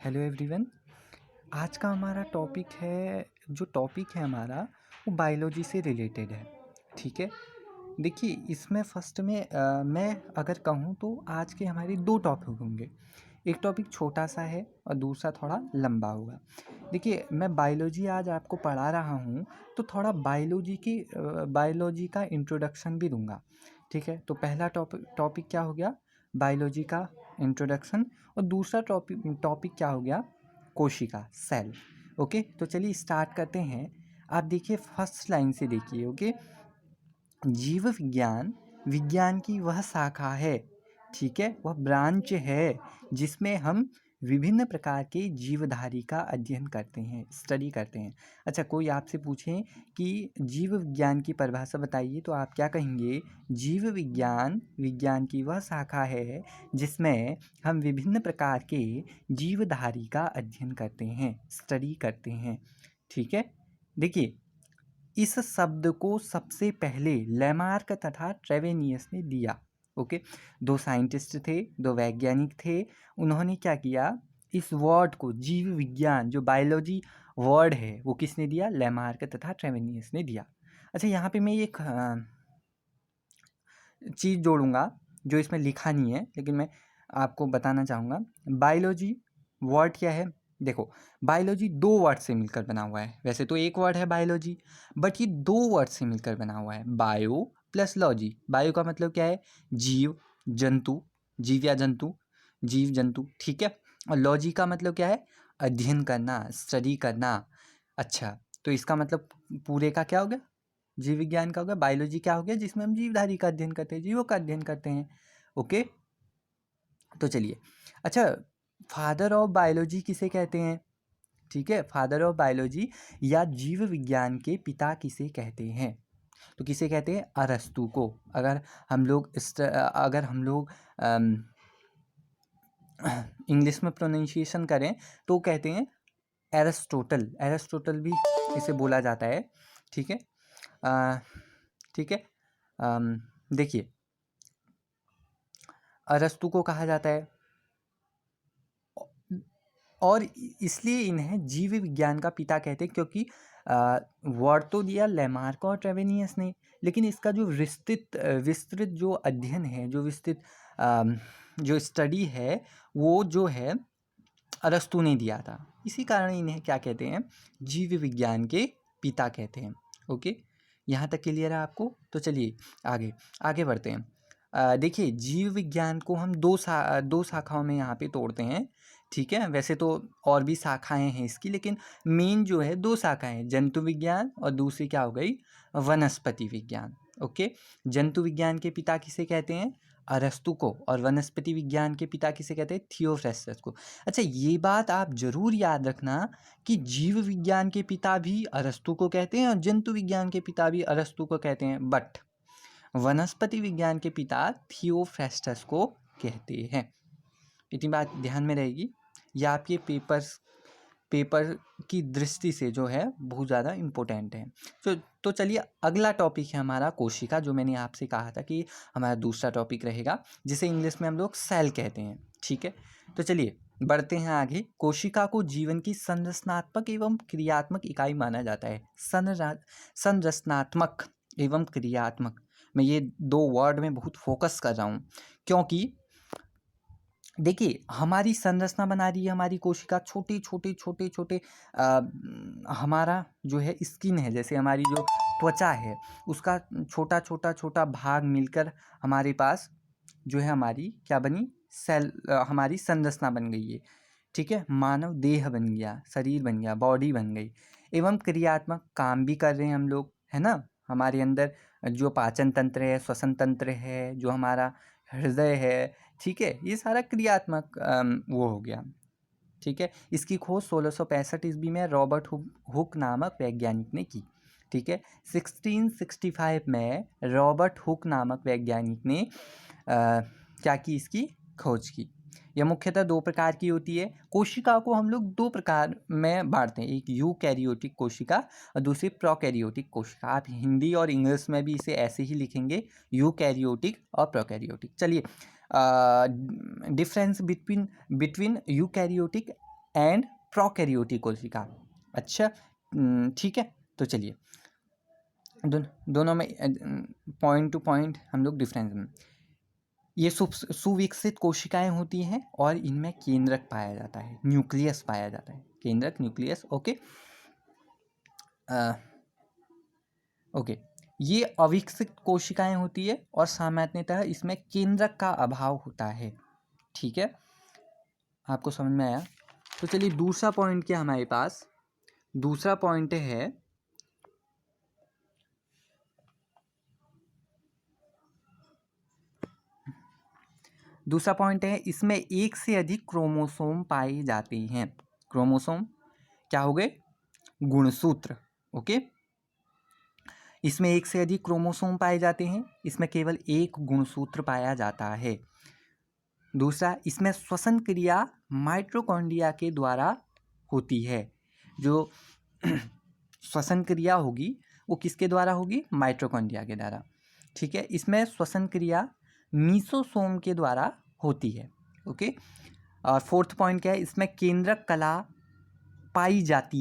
Hello everyone. आज का हमारा टॉपिक है हमारा वो बायोलॉजी से रिलेटेड है। ठीक है, देखिए इसमें फर्स्ट में मैं अगर कहूँ तो आज के हमारे दो टॉपिक होंगे। एक टॉपिक छोटा सा है और दूसरा थोड़ा लंबा होगा। देखिए मैं बायोलॉजी आज आपको पढ़ा रहा हूँ तो थोड़ा बायोलॉजी का इंट्रोडक्शन भी दूंगा। ठीक है, तो पहला टॉपिक क्या हो गया, बायोलॉजी का इंट्रोडक्शन, और दूसरा टॉपिक क्या हो गया, कोशिका, सेल। ओके, तो चलिए स्टार्ट करते हैं। आप देखिए फर्स्ट लाइन से देखिए। ओके, जीव विज्ञान विज्ञान की वह शाखा है, ठीक है, वह ब्रांच है जिसमें हम विभिन्न प्रकार के जीवधारी का अध्ययन करते हैं, स्टडी करते हैं। अच्छा, कोई आपसे पूछे कि जीव विज्ञान की परिभाषा बताइए तो आप क्या कहेंगे? जीव विज्ञान विज्ञान की वह शाखा है जिसमें हम विभिन्न प्रकार के जीवधारी का अध्ययन करते हैं, स्टडी करते हैं। ठीक है, देखिए इस शब्द को सबसे पहले लैमार्क तथा ट्रेवेनियस ने दिया। ओके, दो साइंटिस्ट थे, दो वैज्ञानिक थे। उन्होंने क्या किया, इस वर्ड को जीव विज्ञान जो बायोलॉजी वर्ड है वो किसने दिया? लैमार्क तथा ट्रेवेनियस ने दिया। अच्छा, यहाँ पे मैं एक चीज़ जोड़ूंगा जो इसमें लिखा नहीं है, लेकिन मैं आपको बताना चाहूँगा। बायोलॉजी वर्ड क्या है? देखो, बायोलॉजी दो वर्ड से मिलकर बना हुआ है। वैसे तो एक वर्ड है बायोलॉजी, बट ये दो वर्ड से मिलकर बना हुआ है, बायो प्लस लॉजी। बायो का मतलब क्या है? जीव, जंतु, जीव या जंतु, जीव जंतु, ठीक है। और लॉजी का मतलब क्या है? अध्ययन करना, स्टडी करना। अच्छा, तो इसका मतलब पूरे का क्या हो गया? जीव विज्ञान का हो गया। बायोलॉजी क्या हो गया? जिसमें हम जीवधारी का अध्ययन करते हैं, जीवों का अध्ययन करते हैं। ओके, तो चलिए, अच्छा, फादर ऑफ बायोलॉजी किसे कहते हैं? ठीक है, फादर ऑफ बायोलॉजी या जीव विज्ञान के पिता किसे कहते हैं? तो किसे कहते हैं? अरस्तु को। अगर हम लोग इंग्लिश में प्रोनाउंसिएशन करें तो कहते हैं एरिस्टोटल। एरिस्टोटल भी इसे बोला जाता है। ठीक है, ठीक है। देखिए, अरस्तु को कहा जाता है, और इसलिए इन्हें जीव विज्ञान का पिता कहते हैं, क्योंकि वर्ड तो दिया लैमार्क और ट्रेवेनियस ने, लेकिन इसका जो विस्तृत जो अध्ययन है, जो विस्तृत जो स्टडी है, वो जो है अरस्तु ने दिया था। इसी कारण इन्हें क्या कहते हैं? जीव विज्ञान के पिता कहते हैं। ओके, यहाँ तक क्लियर है आपको? तो चलिए आगे आगे बढ़ते हैं। देखिए, जीव विज्ञान को हम दो शाखाओं में यहाँ पे तोड़ते हैं। ठीक है, वैसे तो और भी शाखाएं हैं इसकी, लेकिन मेन जो है दो शाखाएं हैं, जंतु विज्ञान और दूसरी क्या हो गई? वनस्पति विज्ञान। ओके, जंतु विज्ञान के पिता किसे कहते हैं? अरस्तु को। और वनस्पति विज्ञान के पिता किसे कहते हैं? थियोफ्रेस्टस को। अच्छा, ये बात आप जरूर याद रखना कि जीव विज्ञान के पिता भी अरस्तु को कहते हैं और जंतु विज्ञान के पिता भी अरस्तु को कहते हैं, बट वनस्पति विज्ञान के पिता थियोफ्रेस्टस को कहते हैं। इतनी बात ध्यान में रहेगी। यह आपके पेपर की दृष्टि से जो है बहुत ज़्यादा इम्पोर्टेंट है। तो चलिए, अगला टॉपिक है हमारा कोशिका, जो मैंने आपसे कहा था कि हमारा दूसरा टॉपिक रहेगा, जिसे इंग्लिश में हम लोग सेल कहते हैं। ठीक है, तो चलिए बढ़ते हैं आगे। कोशिका को जीवन की संरचनात्मक एवं क्रियात्मक इकाई माना जाता है। संरचनात्मक एवं क्रियात्मक, मैं ये दो वर्ड में बहुत फोकस कर रहा हूँ, क्योंकि देखिए हमारी संरचना बना रही है हमारी कोशिका। छोटे छोटे छोटे छोटे हमारा जो है स्किन है, जैसे हमारी जो त्वचा है, उसका छोटा छोटा छोटा भाग मिलकर हमारे पास जो है हमारी क्या बनी? सेल, हमारी संरचना बन गई है। ठीक है, मानव देह बन गया, शरीर बन गया, बॉडी बन गई। एवं क्रियात्मक, काम भी कर रहे हैं हम लोग, है ना। हमारे अंदर जो पाचन तंत्र है, श्वसन तंत्र है, जो हमारा हृदय है, ठीक है, ये सारा क्रियात्मक वो हो गया। ठीक है, इसकी खोज 1665 ईस्वी में रॉबर्ट हुक नामक वैज्ञानिक ने की। ठीक है, 1665 में रॉबर्ट हुक नामक वैज्ञानिक ने क्या की? इसकी खोज की। यह मुख्यतः दो प्रकार की होती है। कोशिका को हम लोग दो प्रकार में बांटते हैं, एक यूकैरियोटिक कोशिका और दूसरी प्रोकैरियोटिक कोशिका। आप हिंदी और इंग्लिश में भी इसे ऐसे ही लिखेंगे, यूकैरियोटिक और प्रोकैरियोटिक। चलिए, difference between eukaryotic and prokaryotic कोशिका। अच्छा, ठीक है। तो चलिए दोनों में पॉइंट टू पॉइंट हम लोग डिफरेंस। ये सुविकसित कोशिकाएं होती हैं और इनमें केंद्रक पाया जाता है, न्यूक्लियस पाया जाता है, केंद्रक, न्यूक्लियस। Okay okay. ये अविकसित कोशिकाएं होती है और सामान्यतः इसमें केंद्रक का अभाव होता है। ठीक है, आपको समझ में आया? तो चलिए दूसरा पॉइंट क्या हमारे पास, दूसरा पॉइंट है इसमें एक से अधिक क्रोमोसोम पाए जाते हैं। क्रोमोसोम क्या हो गए? गुणसूत्र। ओके, इसमें एक से अधिक क्रोमोसोम पाए जाते हैं, इसमें केवल एक गुणसूत्र पाया जाता है। दूसरा, इसमें श्वसन क्रिया माइटोकॉन्ड्रिया के द्वारा होती है। जो श्वसन क्रिया होगी वो किसके द्वारा होगी? माइटोकॉन्ड्रिया के द्वारा। ठीक है, इसमें श्वसन क्रिया मीसोसोम के द्वारा होती है। ओके, और फोर्थ पॉइंट क्या है? इसमें केंद्रक कला पाई जाती